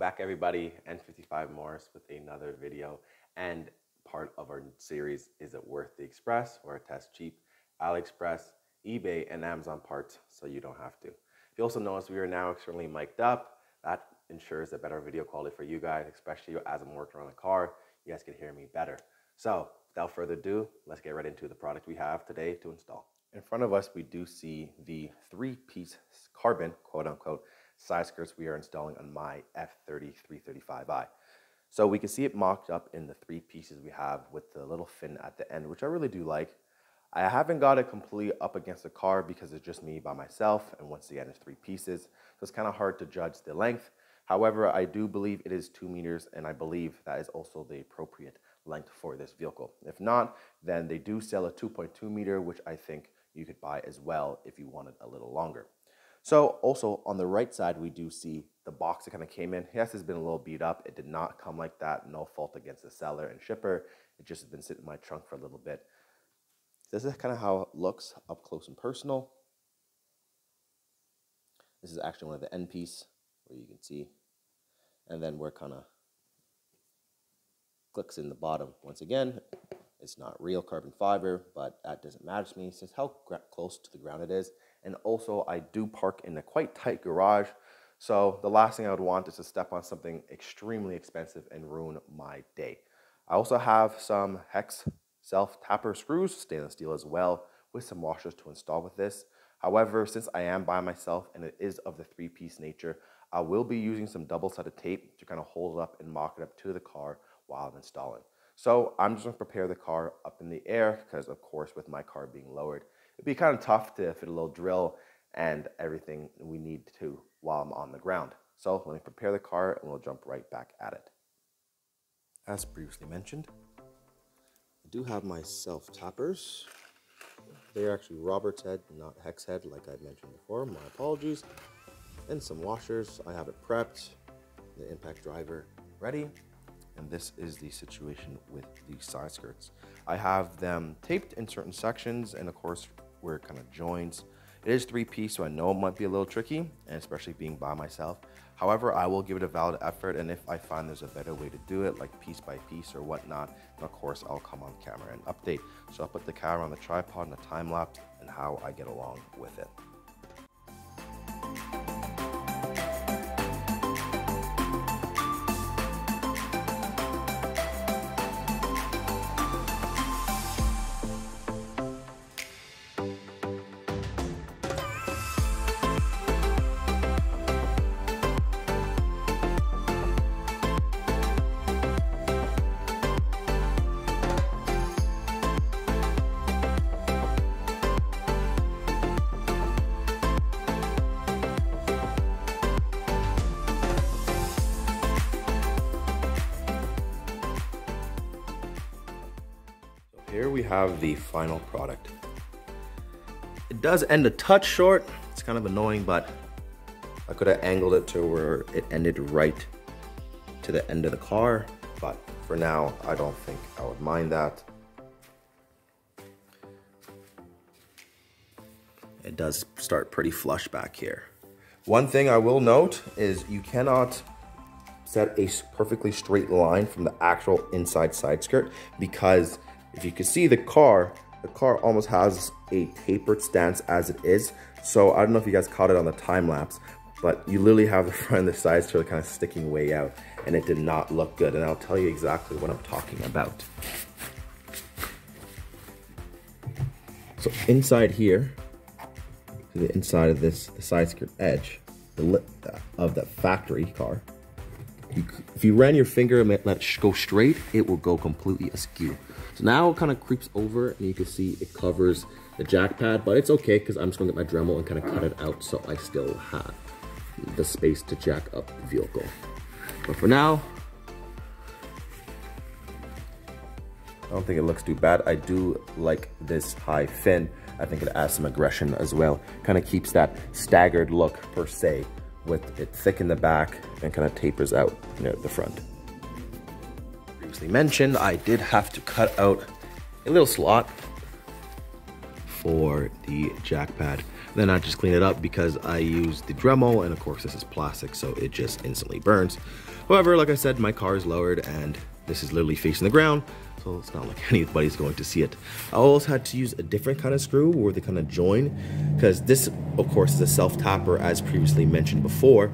back everybody, N55 Morris with another video, and part of our series, Is It Worth the Express, where I test cheap AliExpress, eBay, and Amazon parts so you don't have to. If you also notice we are now externally mic'd up, that ensures a better video quality for you guys, especially as I'm working on the car, you guys can hear me better. So without further ado, let's get right into the product we have today to install. In front of us, we do see the 3-piece carbon, quote unquote, side skirts we are installing on my F30 335i. So we can see it mocked up in the 3 pieces we have with the little fin at the end, which I really do like. I haven't got it completely up against the car because it's just me by myself, and once again it's 3 pieces, so it's kind of hard to judge the length. However, I do believe it is 2 meters, and I believe that is also the appropriate length for this vehicle. If not, then they do sell a 2.2 meter, which I think you could buy as well if you wanted a little longer. So also on the right side, we do see the box that kind of came in. Yes, it's been a little beat up. It did not come like that. No fault against the seller and shipper. It just has been sitting in my trunk for a little bit. This is kind of how it looks up close and personal. This is actually one of the end piece where you can see. And then where it kind of clicks in the bottom. Once again, it's not real carbon fiber, but that doesn't matter to me since how close to the ground it is. And also, I do park in a quite tight garage, so the last thing I would want is to step on something extremely expensive and ruin my day. I also have some hex self-tapper screws, stainless steel as well, with some washers to install with this. However, since I am by myself and it is of the 3-piece nature, I will be using some double-sided tape to kind of hold it up and mock it up to the car while I'm installing. So I'm just going to prepare the car up in the air because, of course, with my car being lowered, it'd be kind of tough to fit a little drill and everything we need to while I'm on the ground. So let me prepare the car and we'll jump right back at it. As previously mentioned, I do have my self-tappers. They're actually Robert's head, not hex head like I mentioned before. My apologies. And some washers. I have it prepped. The impact driver ready. And this is the situation with the side skirts. I have them taped in certain sections, and of course where it kind of joins. It is 3-piece, so I know it might be a little tricky, and especially being by myself. However, I will give it a valid effort, and if I find there's a better way to do it, like piece by piece or whatnot, then of course I'll come on camera and update. So I'll put the camera on the tripod and the time lapse and how I get along with it. Here we have the final product. It does end a touch short. It's kind of annoying, but I could have angled it to where it ended right to the end of the car. But for now, I don't think I would mind that. It does start pretty flush back here. One thing I will note is you cannot set a perfectly straight line from the actual inside side skirt, because if you can see the car almost has a tapered stance as it is. So I don't know if you guys caught it on the time lapse, but you literally have the front and the side skirt kind of sticking way out, and it did not look good. And I'll tell you exactly what I'm talking about. So inside here, to the inside of this, the side skirt edge, the lip of the factory car, if you ran your finger and let it go straight, it will go completely askew. So now it kind of creeps over, and you can see it covers the jack pad, but it's okay because I'm just going to get my Dremel and kind of cut it out so I still have the space to jack up the vehicle. But for now, I don't think it looks too bad. I do like this high fin. I think it adds some aggression as well. Kind of keeps that staggered look per se, with it thick in the back and kind of tapers out near the front. Previously mentioned, I did have to cut out a little slot for the jack pad. Then I just clean it up because I use the Dremel, and of course this is plastic, so it just instantly burns. However, like I said, my car is lowered and this is literally facing the ground, so it's not like anybody's going to see it. I also had to use a different kind of screw where they kind of join, because this, of course, is a self-tapper as previously mentioned before,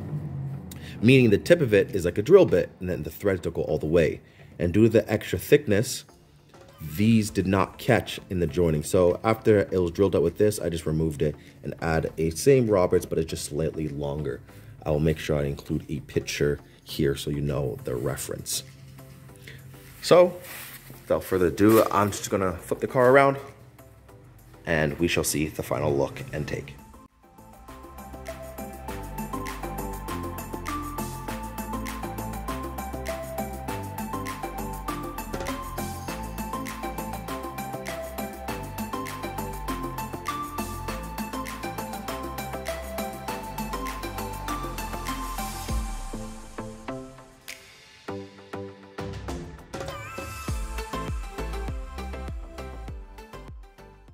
meaning the tip of it is like a drill bit and then the threads don't go all the way. And due to the extra thickness, these did not catch in the joining. So after it was drilled out with this, I just removed it and add a same Roberts, but it's just slightly longer. I will make sure I include a picture here so you know the reference. So without further ado, I'm just gonna flip the car around and we shall see the final look and take.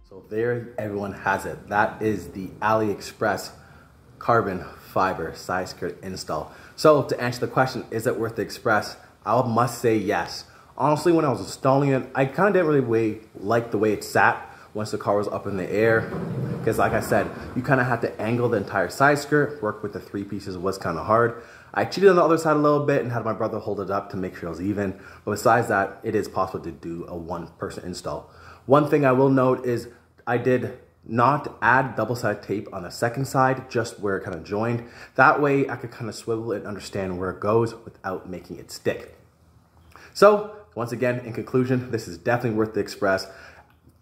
So there everyone has it. That is the AliExpress carbon fiber side skirt install. So to answer the question, is it worth the express? I must say yes. Honestly, when I was installing it, I kind of didn't really like the way it sat once the car was up in the air. Because like I said, you kind of have to angle the entire side skirt. Work with the 3 pieces was kind of hard. I cheated on the other side a little bit and had my brother hold it up to make sure it was even. But besides that, it is possible to do a one-person install. One thing I will note is I did not add double-sided tape on the second side, just where it kind of joined. That way I could kind of swivel it and understand where it goes without making it stick. So once again, in conclusion, this is definitely worth the express.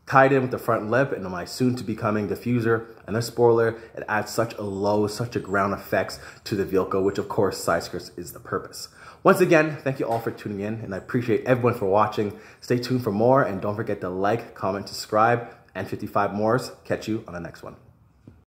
Tied in with the front lip and my soon to be coming diffuser and the spoiler, it adds such a low, such a ground effects to the vehicle, which of course side skirts is the purpose. Once again, thank you all for tuning in and I appreciate everyone for watching. Stay tuned for more and don't forget to like, comment, subscribe, and 55 mores. Catch you on the next one.